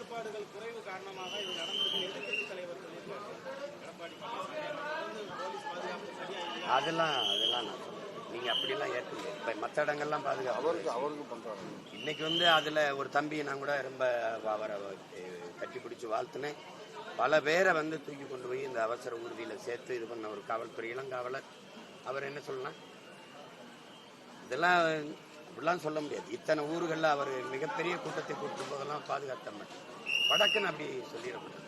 கட்டுப்பாடுகள் குறைவு காரணமாக இது நடந்திருக்கு. எதிர்க்கட்சி தலைவர் சொல்லியிருக்காரு. எடப்பாடி பழனிசாமி போலீஸ் பாதுகாப்பு சரியா இல்லையா? அதெல்லாம் நான் சொல்றேன். நீங்க அப்படிலாம் ஏற்க முடியாது. இப்ப மற்ற இடங்கள்லாம் பாதுகாப்பு அவருக்கு பண்றாங்க. இன்னைக்கு அதுல ஒரு தம்பி நான் கூட ரொம்ப அவரை கட்டி பிடிச்சி வாழ்த்துனேன். பல பேரை தூக்கி கொண்டு போய் இந்த அவசர ஊர்தியில சேர்த்து இது பண்ண ஒரு காவல்துறை இளங்காவலர். அவர் என்ன சொல்லலாம்? இதெல்லாம் அப்படிலாம் சொல்ல முடியாது. இத்தனை ஊர்களில் அவர் மிகப்பெரிய கூட்டத்தை கூட்டும் போதெல்லாம் பாதுகாத்த வடக்குன்னு அப்படி சொல்லிடக்கூடாது.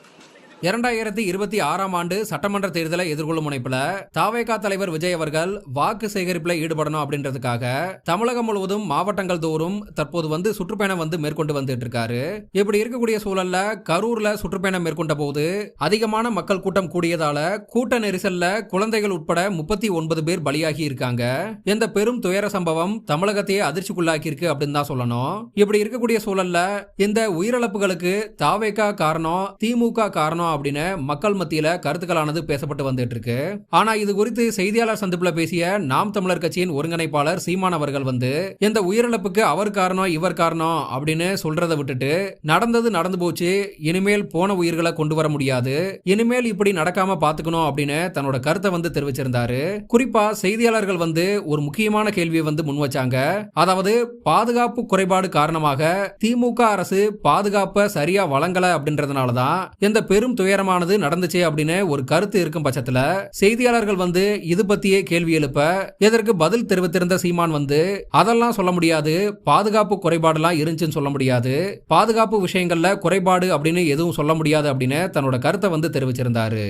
2026 ஆண்டு சட்டமன்ற தேர்தலை எதிர்கொள்ளும் முனைப்புல தவேகா தலைவர் விஜய் அவர்கள் வாக்கு சேகரிப்புல ஈடுபடணும் அப்படின்றதுக்காக தமிழகம் முழுவதும் மாவட்டங்கள் தோறும் தற்போது சுற்றுப்பயணம் மேற்கொண்டு வந்துட்டு இருக்காரு. இப்படி இருக்கக்கூடிய சூழல்ல கரூர்ல சுற்றுப்பயணம் மேற்கொண்ட போது அதிகமான மக்கள் கூட்டம் கூடியதால கூட்ட நெரிசல்ல குழந்தைகள் உட்பட 39 பேர் பலியாகி இருக்காங்க. இந்த பெரும் துயர சம்பவம் தமிழகத்தையே அதிர்ச்சிக்குள்ளாக்கி இருக்கு அப்படின்னு தான் சொல்லணும். இப்படி இருக்கக்கூடிய சூழல்ல இந்த உயிரிழப்புகளுக்கு தவேகா காரணம், திமுக காரணம் அப்படின்னு மக்கள் மத்தியில கருத்துக்களானது பேசப்பட்டு வந்துட்டு இருக்கு. ஆனா இது குறித்து செய்தியாளர் சந்திப்புல பேசிய நாம் தமிழர் கட்சியின் ஒருங்கிணைப்பாளர் சீமான் அவர்கள் இந்த உயிரிழப்புக்கு அவர் காரணம் இவர் காரணம் அப்படின்னு சொல்றதை விட்டுட்டு நடந்தது நடந்து போச்சு, இனிமேல் போன உயிர்களை கொண்டு வர முடியாது, இனிமேல் இப்படி நடக்காம பாத்துக்கணும் அப்படின்னு தன்னோட கருத்தை தெரிவிச்சிருந்தாரு. குறிப்பா செய்தியாளர்கள் ஒரு முக்கியமான கேள்வியை முன் வச்சாங்க. அதாவது பாதுகாப்பு குறைபாடு காரணமாக திமுக அரசு பாதுகாப்பை சரியா வழங்கல அப்படின்றதுனாலதான் இந்த பெரும் துயரமானது நடந்துச்சு அப்படின்னு ஒரு கருத்து இருக்கும் பட்சத்துல செய்தியாளர்கள் இது பத்தியே கேள்வி எழுப்ப இதற்கு பதில் தெரிவித்திருந்த சீமான் அதெல்லாம் சொல்ல முடியாது, பாதுகாப்பு குறைபாடுலாம் இருந்துச்சுன்னு சொல்ல முடியாது, பாதுகாப்பு விஷயங்கள்ல குறைபாடு அப்படின்னு எதுவும் சொல்ல முடியாது அப்படின்னு தன்னோட கருத்தை தெரிவிச்சிருந்தாரு.